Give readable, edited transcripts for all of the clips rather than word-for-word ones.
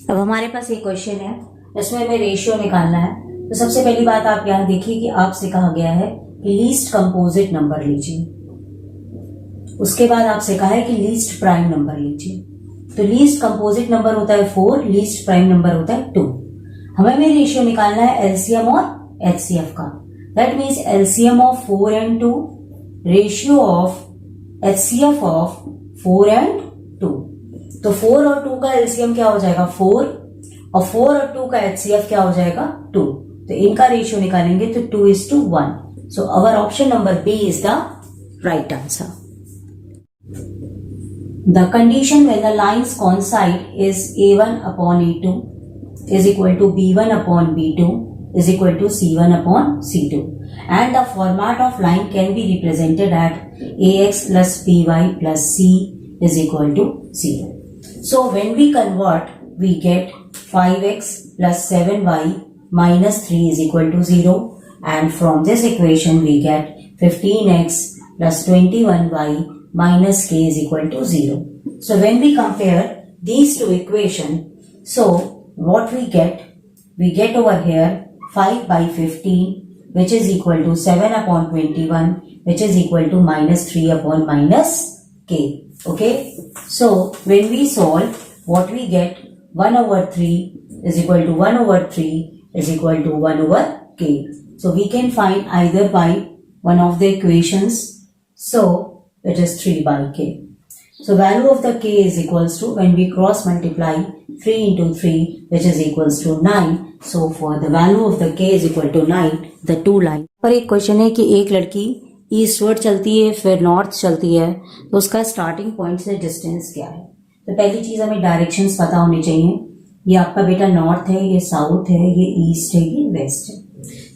अब हमारे पास एक क्वेश्चन है, इसमें हमें रेशियो निकालना है। तो सबसे पहली बात आप यहाँ देखिए कि आपसे कहा गया है कि लीस्ट कंपोजिट नंबर लीजिए। उसके बाद आपसे कहा है कि लीस्ट प्राइम नंबर लीजिए। तो लीस्ट कंपोजिट नंबर होता है 4, लीस्ट प्राइम नंबर होता है 2। हमें रेशियो निकालना है एलसीएम और एचसीएफ का। That means LCM of 4 and 2, ratio of HCF of 4 and 2। तो 4 और 2 का एलसीएम क्या हो जाएगा 4, और 4 और 2 का एचसीएफ क्या हो जाएगा 2। तो इनका रेशियो निकालेंगे तो 2:1। So our option number B is the right answer. The condition when the lines coincide is A1 upon A2 is equal to B1 upon B2 is equal to C1 upon C2, and the format of line can be represented at AX plus BY plus C is equal to 0. So when we convert, we get 5x plus 7y minus 3 is equal to 0, and from this equation we get 15x plus 21y minus k is equal to 0. So when we compare these two equations, so what we get over here 5 by 15 which is equal to 7 upon 21 which is equal to minus 3 upon minus k. Okay. So when we solve, what we get 1 over 3 is equal to 1 over 3 is equal to 1 over k. So we can find either by one of the equations. So it is 3 by k. So value of the k is equals to, when we cross multiply 3 into 3 which is equals to 9. So for the value of the k is equal to 9, the two line। पर एक question है कि एक लड़की eastward चलती है फिर north चलती है, तो उसका स्टार्टिंग पॉइंट से डिस्टेंस क्या है। तो पहली चीज हमें डायरेक्शंस पता होनी चाहिए। ये आपका बेटा नॉर्थ है, ये साउथ है, ये ईस्ट है, ये वेस्ट है।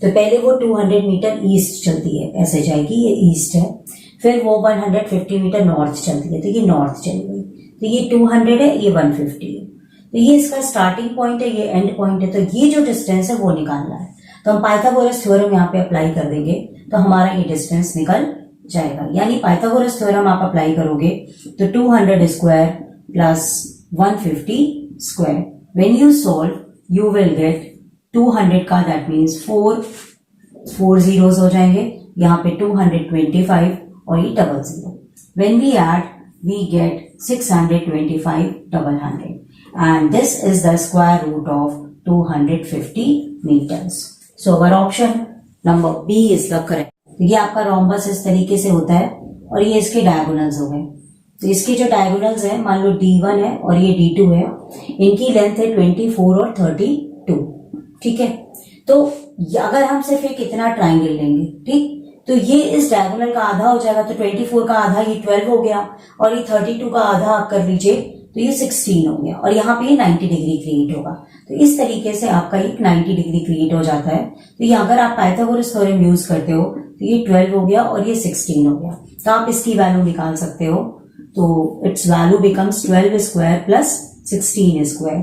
तो पहले वो 200 मीटर ईस्ट चलती है, ऐसे जाएगी, ये ईस्ट है। फिर वो 150 मीटर नॉर्थ चलती है, तो ये नॉर्थ चली गई। तो ये 200 है, ये 150 है। तो ये इसका स्टार्टिंग पॉइंट है, ये एंड पॉइंट है। तो ये जो डिस्टेंस है वो निकालना है। तो हम पाइथागोरस थ्योरम यहाँ पे अप्लाई कर देंगे तो हमारा ये डिस्टेंस निकल जाएगा। यानी पाइथागोरस थ्योरम आप अप्लाई करोगे तो 200 square plus 150 square, when you solve you will get 200 का, दैट मीन्स 4 zeros हो जाएंगे। यहाँ पे 225 और ये 00। When we add, we get 625 double hundred, and this is the square root of 250 meters. So our option number B is the correct. ये आपका rhombus इस तरीके से होता है और ये इसके डायगोनल्स हो गए। तो इसके जो डायगोनल्स है, मान लो D1 है और ये D2 है, इनकी लेंथ है 24 और 32। ठीक है। तो अगर हम सिर्फ एक इतना ट्राइंगल लेंगे, ठीक, तो ये इस डायगोनल का आधा हो जाएगा। तो 24 का आधा ये 12 हो गया, और ये 32 का आधा आप कर लीजिए तो ये 16 हो गया, और यहाँ पे ये 90 डिग्री क्रिएट होगा। तो इस तरीके से आपका एक 90 डिग्री क्रिएट हो जाता है। तो ये अगर आप पाइथागोरस थ्योरम यूज करते हो तो ये 12 हो गया और ये 16 हो गया। तो आप इसकी वैल्यू निकाल सकते हो। तो it's value becomes 12 square plus 16 square.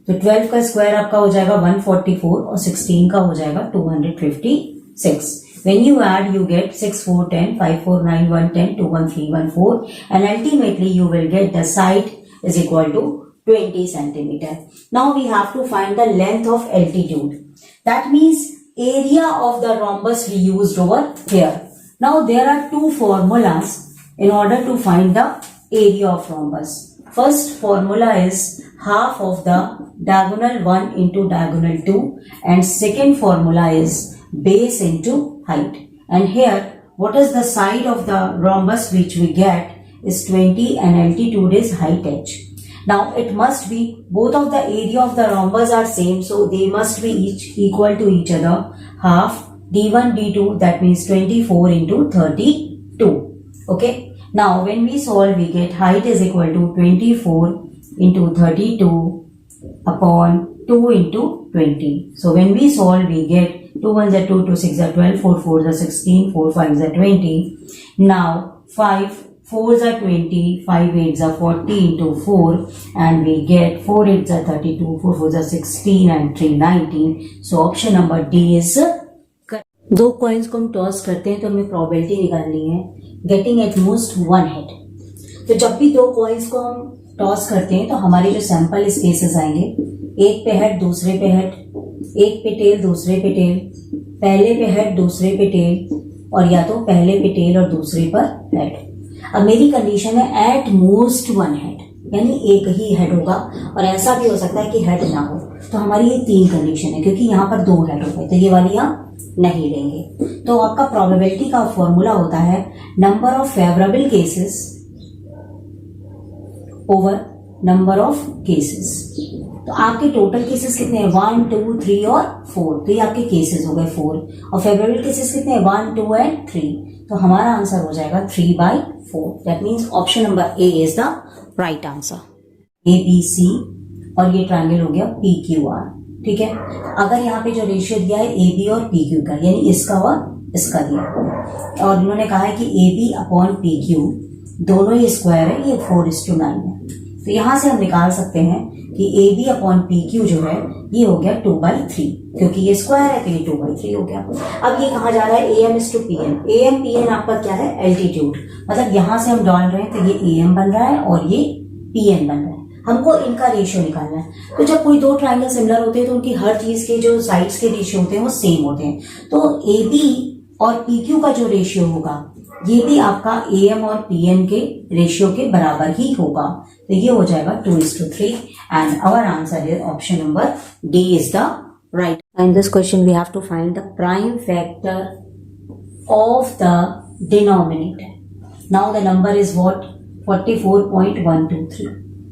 तो 12 का स्क्वायर आपका हो जाएगा 144 और 16 का हो जाएगा 256। When you add, you get 6, 4, 10, 5, 4, 9, 1, 10, 2, 1, 3, 1, 4, and ultimately you will get the side is equal to 20 centimeter. Now we have to find the length of altitude. That means area of the rhombus we used over here. Now there are two formulas in order to find the area of rhombus. First formula is half of the diagonal 1 into diagonal 2, and second formula is base into height. And here what is the side of the rhombus which we get is 20 and altitude is height h. Now it must be both of the area of the rhombus are same, so they must be each equal to each other. Half d1 d2, that means 24 into 32. Okay. Now when we solve, we get height is equal to 24 into 32 upon 2 into 20. So when we solve, we get 2 1s are 2, 2 6 are 12, 4 4s are 16, 4 5s are 20. Now 5 4s are 20, 5 8s are 40 into 4, and we get 4 8s are 32, 4 4s are 16 and 3 19. So option number D is correct. दो coins को हम toss करते हैं तो हमें probability निकालनी है getting at most one head. तो जब भी दो कॉइन्स को हम टॉस करते हैं तो हमारे जो सैंपल स्पेसेस आएंगे एक पे हेड दूसरे पे हेड, एक पे टेल दूसरे पे टेल, पहले पे हेड दूसरे पे टेल, और या तो पहले पे टेल और दूसरे पर हेड। अब मेरी कंडीशन है एट मोस्ट वन हेड, यानी एक ही हेड होगा, और ऐसा भी हो सकता है कि हेड ना हो। तो हमारी ये 3 कंडीशन है, क्योंकि यहाँ पर 2 हेड हो गए तो ये वाली हम नहीं लेंगे। तो आपका प्रोबेबिलिटी का फॉर्मूला होता है number of favourable cases over number of cases. तो आपके टोटल केसेस कितने हैं? 1, 2, 3 और 4। तो ये आपके केसेस हो गए 4, और फेवरेबल केसेस कितने हैं? 1, 2 एंड 3। तो हमारा आंसर हो जाएगा 3/4। That means option number A is the right answer. ABC, और ये ट्रायंगल हो गया PQR। ठीक है, अगर यहाँ पे जो रेशियो दिया है AB और PQ का, यानी इसका और इसका दिया, और इन्होंने कहा है कि AB अपॉन PQ दोनों ही स्क्वायर है, ये 4:9 है। तो यहां से हम निकाल सकते हैं कि AB अपॉन PQ जो है ये हो गया 2/3, क्योंकि ये स्क्वायर है तो ये 2/3 हो गया। अब ये कहा जा रहा है AM:PN। AM/PN आपका क्या है? एल्टीट्यूड। मतलब यहां से हम डाल रहे हैं तो ये AM बन रहा है और ये PN बन रहा है। हमको इनका रेशियो निकालना है। तो जब कोई 2 ट्राइंगल सिमिलर होते हैं तो उनकी हर चीज के जो साइड्स के रेशियो होते हैं वो सेम होते हैं। तो AB और PQ का जो रेशियो होगा ये भी आपका AM और PN के रेशियो के बराबर ही होगा। तो ये हो जाएगा 2:3, and our answer is option number D is the right. In this question we have to find the prime factor of the denominator. Now the number is what? 44.123.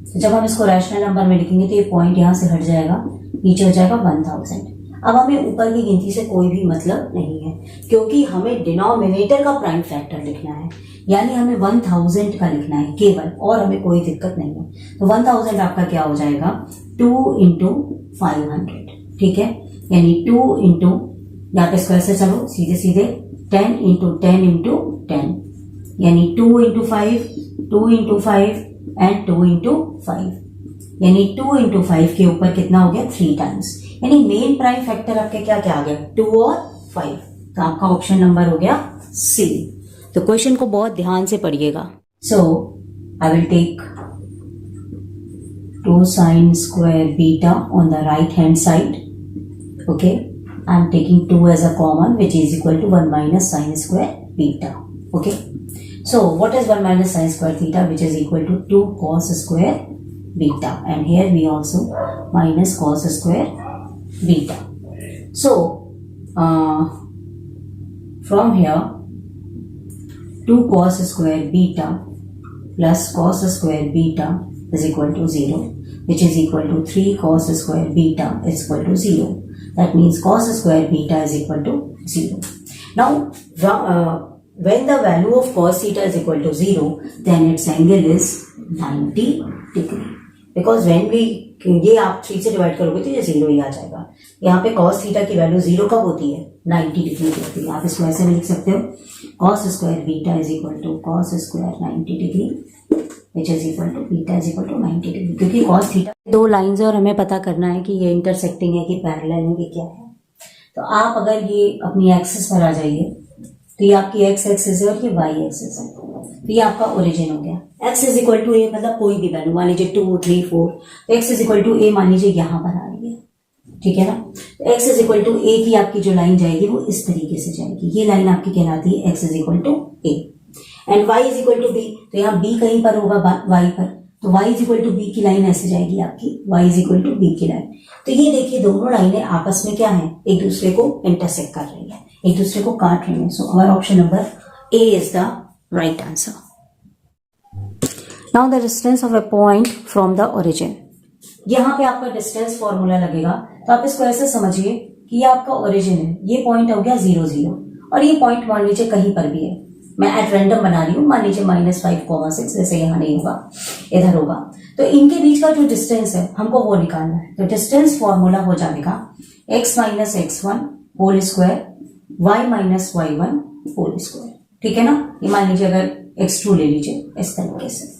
तो जब हम इसको रैशनल नंबर में लिखेंगे तो ये पॉइंट यहां से हट जाएगा, नीचे हो जाएगा 1000। अब हमें ऊपर की गिनती से कोई भी मतलब नहीं है, क्योंकि हमें डिनोमिनेटर का प्राइम फैक्टर लिखना है, यानी हमें 1000 का लिखना है केवल, और हमें कोई दिक्कत नहीं है। तो 1000 आपका क्या हो जाएगा? 2 × 500। ठीक है, यानी 2 × यहाँ पे स्क्वायर से चलो सीधे सीधे 10 × 10 × 10, यानी 2 × 5, 2 × 5 एंड 2 × 5, यानी 2 × 5 के ऊपर कितना हो गया? 3 टाइम्स। यानी मेन प्राइम फैक्टर आपके क्या क्या आ गया? 2 और 5। तो आपका ऑप्शन नंबर हो गया C। तो क्वेश्चन को बहुत ध्यान से पढ़िएगा। So I will take 2 sin square beta on the right hand side. Okay, I am taking 2 as a common, which is equal to 1 minus sin square beta. Okay, so what is 1 minus sin square theta, which is equal to 2 cos square beta, and here we also minus cos square beta. So from here 2 cos square beta plus cos square beta is equal to 0, which is equal to 3 cos square beta is equal to 0. That means cos square beta is equal to 0. Now when the value of cos theta is equal to 0, then its angle is 90 degree. Because when we ये आप 3 से divide करोगे तो ये 0 ही आ जाएगा। यहाँ पे cos theta की वैल्यू 0 कब होती है? 90 डिग्री की होती है। आप इसको ऐसे भी लिख सकते हो, cos square beta is equal to cos square 90 degree, which is equal to beta is equal to 90 degree, क्योंकि cos थीटा 2 लाइंस है और हमें पता करना है कि ये इंटरसेक्टिंग है कि पैरेलल है कि क्या है। तो आप अगर ये अपनी एक्सिस पर आ जाइए तो ये आपकी एक्स एक्सिस है और ये वाई एक्सिस है, तो ये आपका ओरिजिन हो गया। एक्स इज इक्वल टू ए, मतलब कोई भी वैल्यू मान लीजिए 2, 3, 4, तो एक्स इज इक्वल टू ए मान लीजिए यहां पर आ रही है, ठीक है ना। तो एक्स इज इक्वल टू ए की आपकी जो लाइन जाएगी वो इस तरीके से जाएगी, ये लाइन आपकी कहलाती है x is equal to a, and y is equal to b, तो यहाँ बी कहीं पर होगा वाई पर, तो y is equal to b की लाइन ऐसे जाएगी आपकी, y is equal to b की लाइन। तो ये देखिए दोनों लाइनें आपस में क्या है, एक दूसरे को इंटरसेक्ट कर रही है, एक दूसरे को काट रही है। So our option number A is the right answer. Now the distance of a point from the origin, यहाँ पे आपका डिस्टेंस फॉर्मूला लगेगा, तो आप इसको ऐसे समझिए कि ये आपका ओरिजिन है, ये पॉइंट हो गया 0, 0, और ये पॉइंट मान लीजिए कहीं पर भी है, मैं एट रैंडम बना रही हूं, मान लीजिए -5,6, जैसे यहां नहीं होगा इधर होगा, तो इनके बीच का जो डिस्टेंस है हमको वो निकालना है। तो डिस्टेंस फॉर्मूला हो जाएगा x minus x1 whole square y minus y1 whole square, ठीक है ना। ये मान लीजिए अगर x2 ले लीजिए इस तरीके से,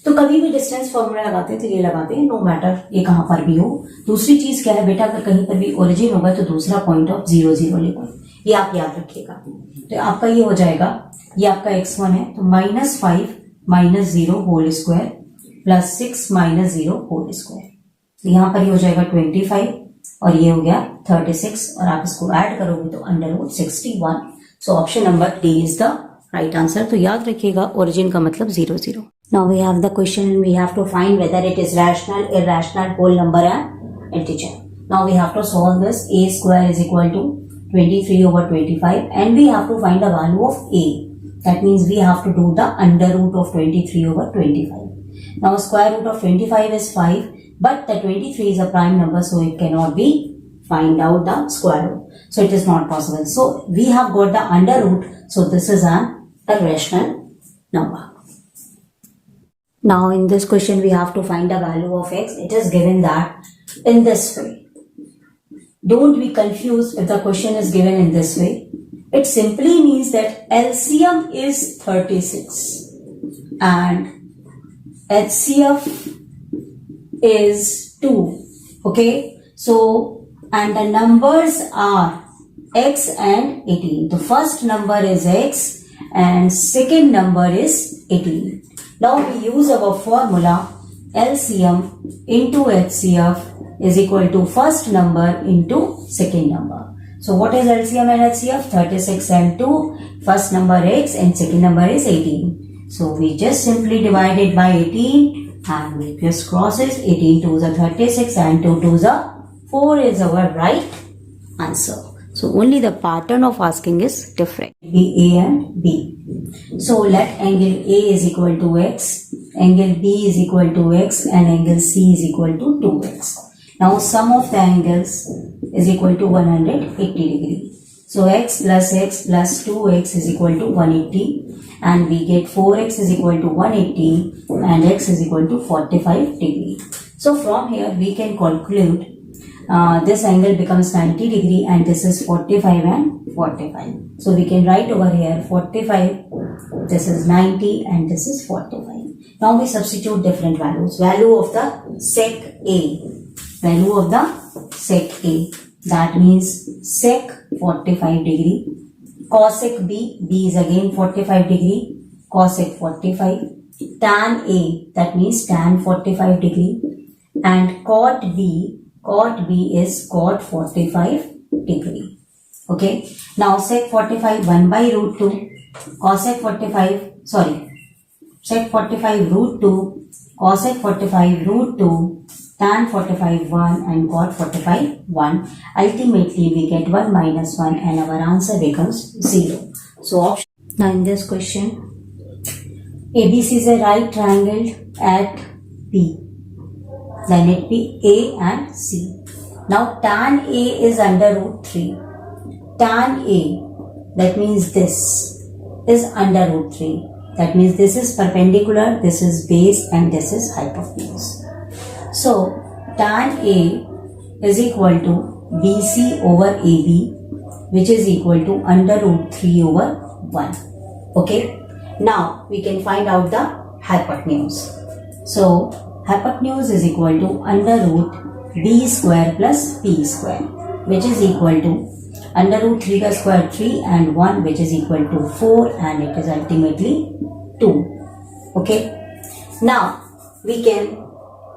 तो कभी भी डिस्टेंस फॉर्मूला लगाते हैं तो ये लगाते हैं, नो मैटर ये कहां पर भी हो। दूसरी चीज क्या है बेटा, अगर कहीं पर भी ओरिजिन होगा तो दूसरा पॉइंट ऑफ 0, 0 लेगा, ये आप याद रखिएगा। तो आपका ये हो जाएगा, ये आपका x1 है, तो -5 - 0 whole square plus 6 - 0 whole square, यहाँ पर ये हो जाएगा 25 और ये हो गया 36 और आप इसको ऐड करोगे तो under root 61. So option number D is the right answer. तो याद रखिएगा ओरिजिन का मतलब 0 0. Now we have the question and we have to find whether it is rational, irrational, whole number and integer. Now we have to solve this. a square is equal to 23 over 25 and we have to find the value of a. That means we have to do the under root of 23 over 25. Now square root of 25 is 5, but the 23 is a prime number, so it cannot be find out the square root. So it is not possible. So we have got the under root, so this is an irrational number. Now in this question we have to find the value of x. It is given that in this way. Don't be confused if the question is given in this way. It simply means that LCM is 36 and HCF is 2. Okay. So, and the numbers are x and 18. The first number is x and second number is 18. Now we use our formula LCM into HCF is equal to first number into second number. So what is LCM and HCF? 36 and 2. First number x and second number is 18. So we just simply divide it by 18 and we just crosses. 18 2 is 36 and 2 2 is 4 is our right answer. So only the pattern of asking is different. Be A and B. So let angle A is equal to x, angle B is equal to x and angle C is equal to 2x. Now sum of the angles is equal to 180 degree. So x plus 2x is equal to 180 and we get 4x is equal to 180 and x is equal to 45 degree. So from here we can conclude this angle becomes 90 degree and this is 45 and 45. So we can write over here 45, this is 90 and this is 45. Now we substitute different values. Value of the sec A. Value of the sec A, that means sec 45 degree, cosec B, B is again 45 degree, cosec 45, tan A, that means tan 45 degree, and cot B is cot 45 degree. Okay, now sec 45 1 by root 2, cosec 45, sec 45 root 2, cosec 45 root 2, tan 45 1 and cot 45 1. Ultimately we get 1 minus 1 and our answer becomes 0. So option. Now in this question, ABC is a right triangle at B. Then it be A and C. Now tan A is under root 3. Tan A, that means this is under root 3. That means this is perpendicular, this is base and this is hypotenuse. So, tan A is equal to BC over AB, which is equal to under root 3 over 1. Okay. Now, we can find out the hypotenuse. So, hypotenuse is equal to under root B square plus P square, which is equal to under root 3 ka square 3 and 1, which is equal to 4 and it is ultimately 2. Okay. Now, we can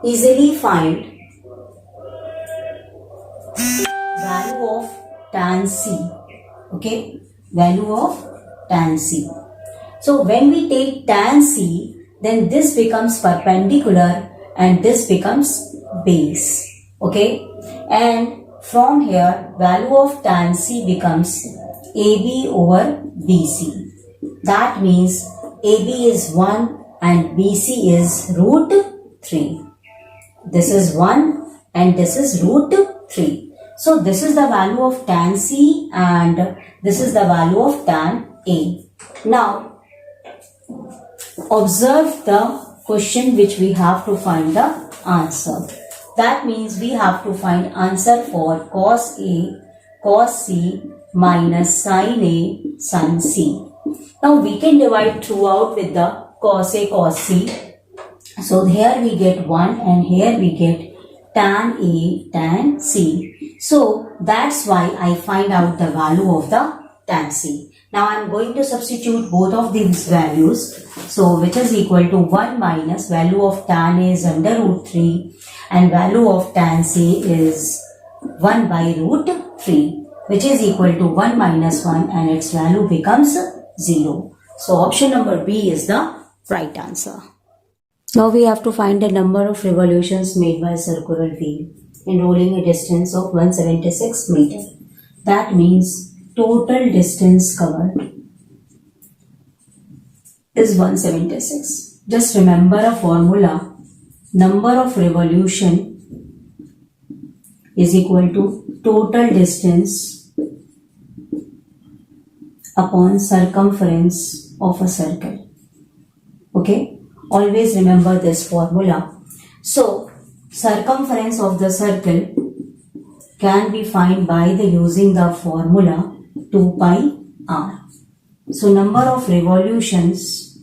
easily find value of tan C. Okay, value of tan C. So when we take tan C, then this becomes perpendicular and this becomes base. Okay, and from here value of tan C becomes AB over BC. That means AB is 1 and BC is root 3. This is 1 and this is root 3. So this is the value of tan C and this is the value of tan A. Now observe the question which we have to find the answer. That means we have to find answer for cos A, cos C minus sin A, sin C. Now we can divide throughout with the cos A, cos C. So here we get 1 and here we get tan A, tan C. So that's why I find out the value of the tan C. Now I am going to substitute both of these values. So which is equal to 1 minus value of tan A is under root 3 and value of tan C is 1 by root 3, which is equal to 1 minus 1, and its value becomes 0. So option number B is the right answer. Now we have to find the number of revolutions made by a circular wheel in rolling a distance of 176 meters. That means total distance covered is 176. Just remember a formula. Number of revolution is equal to total distance upon circumference of a circle. Okay? Always remember this formula. So, circumference of the circle can be found by using the formula 2 pi r. So, number of revolutions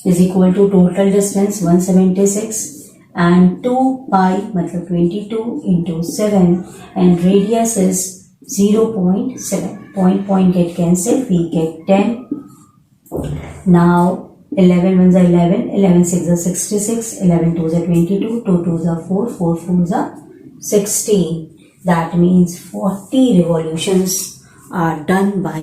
is equal to total distance 176 and 2 pi matlab 22 into 7, and radius is 0.7. Point get cancelled, we get 10. Now 11 ones are 11, 11 6 are 66, 11 2s are 22, 2 2s are 4, 4 4s are 16. That means 40 revolutions are done by